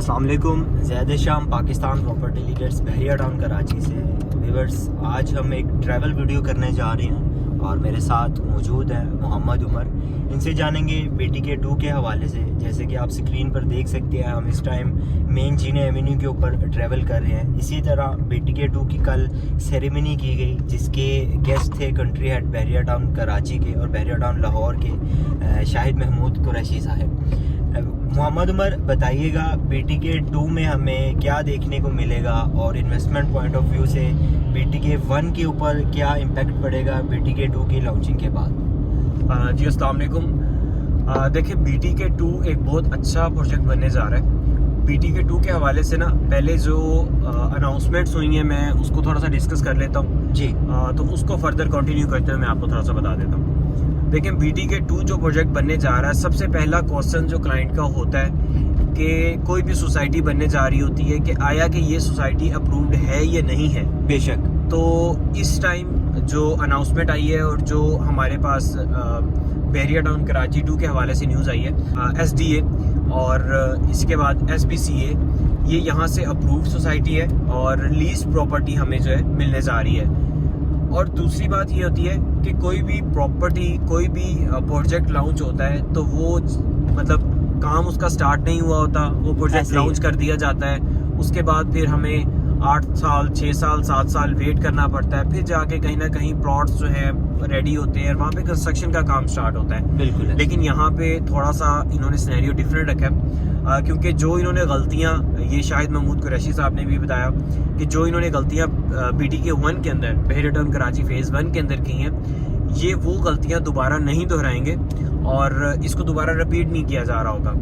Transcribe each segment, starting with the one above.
अस्सलाम वालेकुम, ज़ैद शाम पाकिस्तान प्रॉपर्टी लीडर्स बहरिया टाउन कराची से व्यूअर्स। आज हम एक ट्रैवल वीडियो करने जा रहे हैं और मेरे साथ मौजूद है मोहम्मद उमर। इनसे जानेंगे BTK 2 के हवाले से। जैसे कि आप स्क्रीन पर देख सकते हैं, हम इस टाइम मेन चीने एवेन्यू के ऊपर ट्रैवल कर रहे हैं। इसी तरह BTK 2 की कल सेरेमनी की गई, जिसके गेस्ट थे कंट्री हेड बहरिया टाउन कराची के और बहरिया टाउन लाहौर के शाहिद महमूद कुरैशी साहब। मोहम्मद उमर, बताइएगा BTK 2 में हमें क्या देखने को मिलेगा और इन्वेस्टमेंट पॉइंट ऑफ व्यू से BTK 1 के ऊपर क्या इम्पैक्ट पड़ेगा BTK 2 की लॉन्चिंग के बाद। जी अस्सलाम वालेकुम। देखिए, BTK 2 एक बहुत अच्छा प्रोजेक्ट बनने जा रहा है। BTK 2 के हवाले से ना पहले जो अनाउंसमेंट्स हुई हैं, मैं उसको थोड़ा सा डिस्कस कर लेता हूँ जी। तो उसको फर्दर कंटिन्यू करते हुए मैं आपको थोड़ा सा बता देता हूँ। देखिए, BTK 2 जो प्रोजेक्ट बनने जा रहा है, सबसे पहला क्वेश्चन जो क्लाइंट का होता है कि कोई भी सोसाइटी बनने जा रही होती है कि आया कि ये सोसाइटी अप्रूव्ड है या नहीं है। बेशक। तो इस टाइम जो अनाउंसमेंट आई है और जो हमारे पास बहरिया टाउन कराची 2 के हवाले से न्यूज़ आई है, SDA और इसके बाद SPCA, ये यहाँ से अप्रूव्ड सोसाइटी है और लीज प्रॉपर्टी हमें जो है मिलने जा रही है। और दूसरी बात ये होती है कि कोई भी प्रॉपर्टी, कोई भी प्रोजेक्ट लॉन्च होता है तो वो मतलब काम उसका स्टार्ट नहीं हुआ होता, वो प्रोजेक्ट लॉन्च कर दिया जाता है। उसके बाद फिर हमें 8 साल 6 साल 7 साल वेट करना पड़ता है, फिर जाके कहीं ना कहीं प्लॉट्स जो है रेडी होते हैं, वहाँ पे कंस्ट्रक्शन का काम स्टार्ट होता है। बिल्कुल। लेकिन यहाँ पे थोड़ा सा इन्होंने सिनेरियो डिफरेंट रखा है, क्योंकि जो इन्होंने गलतियाँ, ये शाहिद महमूद कुरैशी साहब ने भी बताया कि जो इन्होंने गलतियाँ BTK 1 के अंदर बहरिया टाउन कराची फेज़ 1 के अंदर की हैं, ये वो गलतियाँ दोबारा नहीं दोहराएंगे और इसको दोबारा रिपीट नहीं किया जा रहा होगा।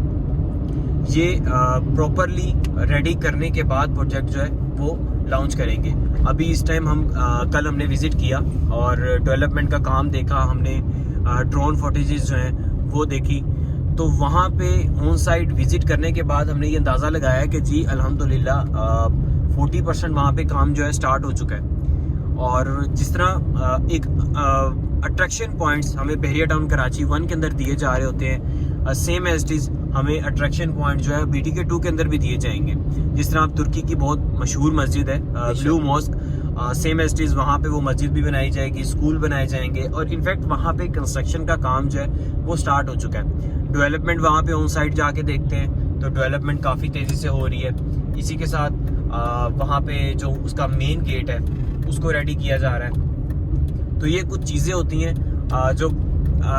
ये प्रॉपरली रेडी करने के बाद प्रोजेक्ट जो है वो लॉन्च करेंगे। अभी इस टाइम हम कल हमने विज़िट किया और डेवलपमेंट का काम देखा, हमने ड्रोन फुटेजेस जो हैं वो देखी। तो वहाँ पे ऑन साइट विज़िट करने के बाद हमने ये अंदाज़ा लगाया कि जी अल्हम्दुलिल्लाह 40% वहाँ पे काम जो है स्टार्ट हो चुका है। और जिस तरह एक अट्रैक्शन पॉइंट्स हमें बहरिया टाउन कराची 1 के अंदर दिए जा रहे होते हैं, सेम एज इट इज़ हमें अट्रैक्शन पॉइंट जो है BTK 2 के अंदर भी दिए जाएंगे। जिस तरह आप तुर्की की बहुत मशहूर मस्जिद है blue mosque, same as it is वहाँ पे वो मस्जिद भी बनाई जाएगी, स्कूल बनाए जाएंगे और इनफैक्ट वहाँ पे कंस्ट्रक्शन का काम जो है वो स्टार्ट हो चुका है। डेवलपमेंट वहाँ पे ऑन साइट जाके देखते हैं तो डेवलपमेंट काफ़ी तेज़ी से हो रही है। इसी के साथ वहाँ पे जो उसका मेन गेट है उसको रेडी किया जा रहा है। तो ये कुछ चीज़ें होती हैं जो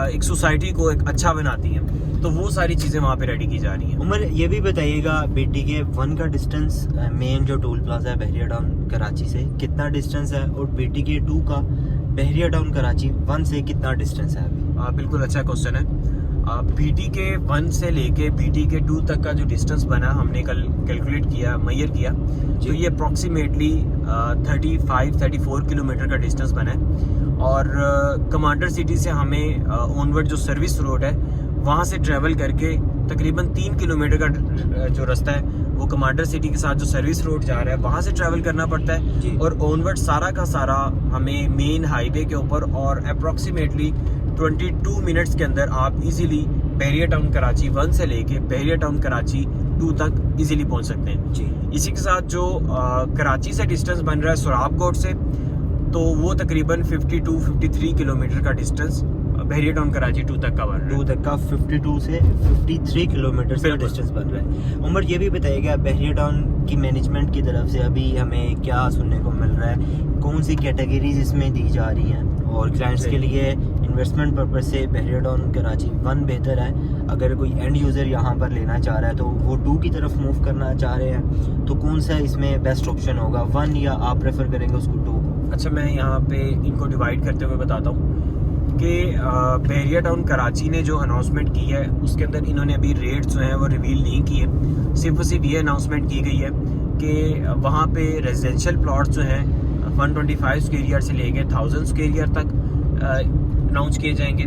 एक सोसाइटी को एक अच्छा बनाती हैं, तो वो सारी चीज़ें वहाँ पे रेडी की जा रही हैं। उमर, ये भी बताइएगा BTK 1 का डिस्टेंस मेन जो टोल प्लाजा है बहरिया टाउन कराची से कितना डिस्टेंस है और BTK 2 का बहरिया टाउन कराची 1 से कितना डिस्टेंस है अभी? बिल्कुल अच्छा क्वेश्चन है। BTK 1 से लेके BTK 2 तक का जो डिस्टेंस बना, हमने कल कैलकुलेट किया, मेजर किया, तो ये अप्रॉक्सीमेटली 35-34 किलोमीटर का डिस्टेंस बना है। और कमांडर सिटी से हमें ऑनवर्ड जो सर्विस रोड है वहाँ से ट्रैवल करके तकरीबन 3 किलोमीटर का जो रास्ता है वो कमांडर सिटी के साथ जो सर्विस रोड जा रहा है वहाँ से ट्रैवल करना पड़ता है। और ऑनवर्ड सारा का सारा हमें मेन हाईवे के ऊपर और अप्रॉक्सीमेटली 22 मिनट्स के अंदर आप इजीली बहरिया टाउन कराची 1 से लेके बहरिया टाउन कराची 2 तक इजीली पहुंच सकते हैं जी। इसी के साथ जो कराची से डिस्टेंस बन रहा है सुराब कोट से, तो वो तकरीबन 52-53 किलोमीटर का डिस्टेंस बहरिया टाउन कराची 2 तक का बन रहा है। 2 तक का 52 से 53 किलोमीटर का डिस्टेंस बन रहा है। उमर, ये भी बताइएगा बहरिया टाउन की मैनेजमेंट की तरफ से अभी हमें क्या सुनने को मिल रहा है, कौन सी कैटेगरीज इसमें दी जा रही हैं और क्लाइंट्स के लिए इन्वेस्टमेंट पर्पज से बहरिया टाउन कराची 1 बेहतर है। अगर कोई एंड यूज़र यहाँ पर लेना चाह रहा है तो वो 2 की तरफ मूव करना चाह रहे हैं, तो कौन सा इसमें बेस्ट ऑप्शन होगा, 1 या आप प्रेफर करेंगे उसको 2 को? अच्छा, मैं यहाँ पे इनको डिवाइड करते हुए बताता हूँ कि बहरिया टाउन कराची ने जो अनाउंसमेंट की है उसके अंदर इन्होंने अभी रेट्स जो हैं वो रिवील नहीं किए। सिर्फ और सिर्फ ये अनाउंसमेंट की गई है कि वहाँ पे रेजिडेंशियल प्लॉट्स जो हैं 125 स्क्वायर यार्ड से लेके 1000 स्क्वायर यार्ड तक अनाउंस किए जाएंगे।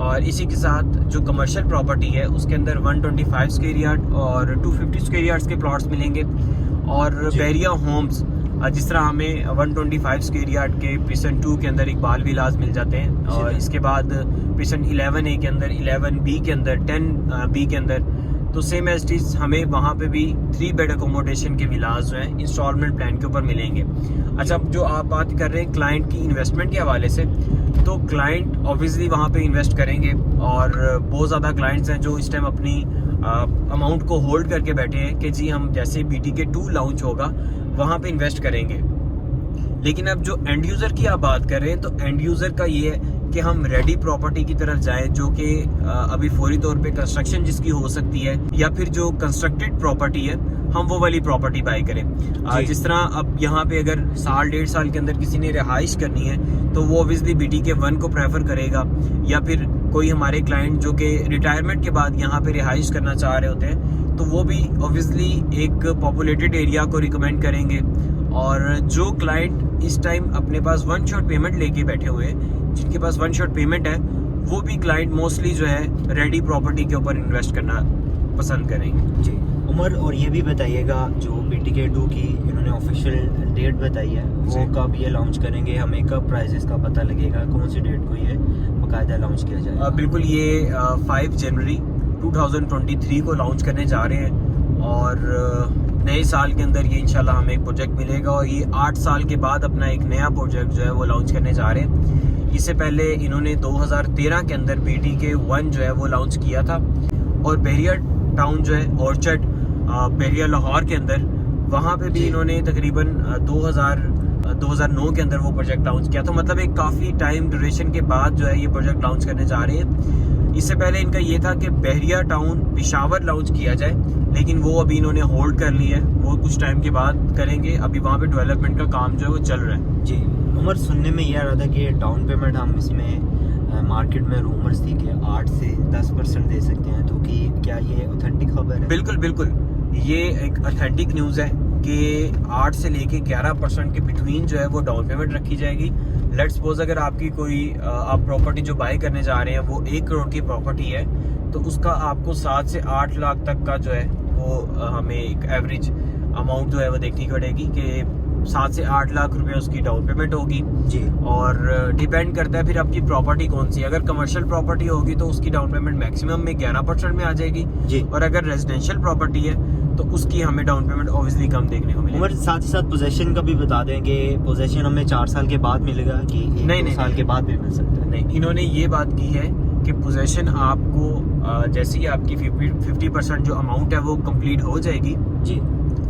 और इसी के साथ जो कमर्शियल प्रॉपर्टी है उसके अंदर 125 स्क्वायर यार्ड और 250 स्क्वायर यार्ड्स के प्लॉट्स मिलेंगे। और बहरिया होम्स जिस तरह हमें 125 स्क्वायर यार्ड के प्रिसन 2 के अंदर इकबाल विलास मिल जाते हैं और इसके बाद प्रिसन 11A के अंदर, 11B के अंदर, 10B के अंदर, तो सेम एज इट इज हमें वहाँ पे भी 3 बेड अकोमोडेशन के विलास जो है इंस्टॉलमेंट प्लान के ऊपर मिलेंगे। अच्छा, जो आप बात कर रहे हैं क्लाइंट की इन्वेस्टमेंट के हवाले से, तो क्लाइंट ऑब्वियसली वहाँ पे इन्वेस्ट करेंगे और बहुत ज़्यादा क्लाइंट्स हैं जो इस टाइम अपनी अमाउंट को होल्ड करके बैठे हैं कि जी हम जैसे BTK 2 लॉन्च होगा वहाँ पे इन्वेस्ट करेंगे। लेकिन अब जो एंड यूज़र की आप बात कर रहे हैं, तो एंड यूज़र का ये है कि हम रेडी प्रॉपर्टी की तरफ जाएं, जो कि अभी फौरी तौर पे कंस्ट्रक्शन जिसकी हो सकती है, या फिर जो कंस्ट्रक्टेड प्रॉपर्टी है हम वो वाली प्रॉपर्टी बाय करें। जिस तरह अब यहाँ पे अगर 1.5 साल के अंदर किसी ने रिहाइश करनी है तो वो ऑब्वियसली BTK 1 को प्रेफर करेगा, या फिर कोई हमारे क्लाइंट जो कि रिटायरमेंट के बाद यहाँ पे रिहाइश करना चाह रहे होते हैं तो वो भी ऑब्वियसली एक पॉपुलेटेड एरिया को रिकमेंड करेंगे। और जो क्लाइंट इस टाइम अपने पास 1 शॉट पेमेंट लेके बैठे हुए हैं, जिनके पास 1 शॉट पेमेंट है, वो भी क्लाइंट मोस्टली जो है रेडी प्रॉपर्टी के ऊपर इन्वेस्ट करना पसंद करेंगे। जी उमर, और ये भी बताइएगा जो BTK 2 की इन्होंने ऑफिशियल डेट बताई है वो कब ये लॉन्च करेंगे, हमें कब प्राइसेस का पता लगेगा, कौन सी डेट को ये बाकायदा लॉन्च किया जाएगा? बिल्कुल, ये 5 जनवरी 2023 को लॉन्च करने जा रहे हैं और नए साल के अंदर ये इंशाल्लाह हमें एक प्रोजेक्ट मिलेगा और ये 8 साल के बाद अपना एक नया प्रोजेक्ट जो है वो लॉन्च करने जा रहे हैं। इससे पहले इन्होंने 2013 के अंदर BTK 1 जो है वो लॉन्च किया था और बहरिया टाउन जो है ऑर्चर्ड बहरिया लाहौर के अंदर, वहाँ पे भी इन्होंने तकरीबन 2009 के अंदर वो प्रोजेक्ट लॉन्च किया था। मतलब एक काफ़ी टाइम ड्यूरेशन के बाद जो है ये प्रोजेक्ट लॉन्च करने जा रहे हैं। इससे पहले इनका ये था कि बहरिया टाउन पेशावर लॉन्च किया जाए, लेकिन वो अभी इन्होंने होल्ड कर लिया है, वो कुछ टाइम के बाद करेंगे। अभी वहाँ पे डेवलपमेंट का काम जो है वो चल रहा है। जी उमर, सुनने में ये आ रहा था कि डाउन पेमेंट हम इसमें मार्केट में रूमर्स थी कि 8 से 10% दे सकते हैं, तो कि क्या ये ऑथेंटिक खबर है? बिल्कुल बिल्कुल, ये एक ऑथेंटिक न्यूज़ है कि 8 से लेके 11% के बिटवीन जो है वो डाउन पेमेंट रखी जाएगी। लेट्स सपोज अगर आपकी कोई आप प्रॉपर्टी जो बाय करने जा रहे हैं वो 1 करोड़ की प्रॉपर्टी है, तो उसका आपको 7 से 8 लाख तक का जो है वो हमें एक एवरेज अमाउंट जो है वो देखनी पड़ेगी कि 7 से 8 लाख रुपए उसकी डाउन पेमेंट होगी। जी, और डिपेंड करता है फिर आपकी प्रॉपर्टी कौन सी है। अगर कमर्शियल प्रॉपर्टी होगी तो उसकी डाउन पेमेंट मैक्सिमम में 11% में आ जाएगी जी, और अगर रेजिडेंशियल प्रॉपर्टी है तो उसकी हमें डाउन पेमेंट ऑब्वियसली कम देखने को मिलेगी। उमर, साथ ही साथ पोजेशन का भी बता दें कि पोजेशन हमें 4 साल के बाद मिलेगा कि एक साल के बाद भी मिल सकता है? नहीं, इन्होंने ये बात की है कि पोजेशन आपको जैसे ही आपकी 50% जो अमाउंट है वो कंप्लीट हो जाएगी। जी,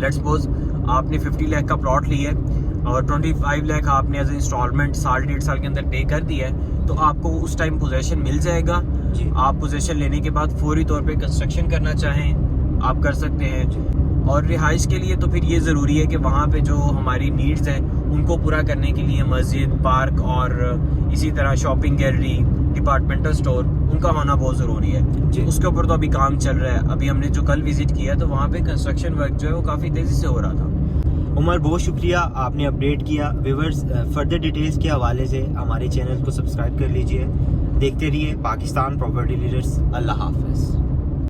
लेट्स सपोज आपने 50 लाख का प्लॉट लिया है और 25 लाख आपने एज इंस्टॉलमेंट 1.5 साल के अंदर पे कर दिया है, तो आपको उस टाइम पोजेशन मिल जाएगा। जी, आप पोजेशन लेने के बाद फौरी तौर पे कंस्ट्रक्शन करना चाहें आप कर सकते हैं। और रिहाइश के लिए तो फिर ये ज़रूरी है कि वहाँ पे जो हमारी नीड्स हैं उनको पूरा करने के लिए मस्जिद, पार्क और इसी तरह शॉपिंग गैलरी, डिपार्टमेंटल स्टोर, उनका होना बहुत ज़रूरी है। जी। उसके ऊपर तो अभी काम चल रहा है। अभी हमने जो कल विजिट किया तो वहाँ पे कंस्ट्रक्शन वर्क जो है वो काफ़ी तेज़ी से हो रहा था। उमर, बहुत शुक्रिया, आपने अपडेट किया। व्यूअर्स, फर्दर डिटेल्स के हवाले से हमारे चैनल को सब्सक्राइब कर लीजिए। देखते रहिए पाकिस्तान प्रॉपर्टी लीडर्स। अल्लाह हाफ़िज़।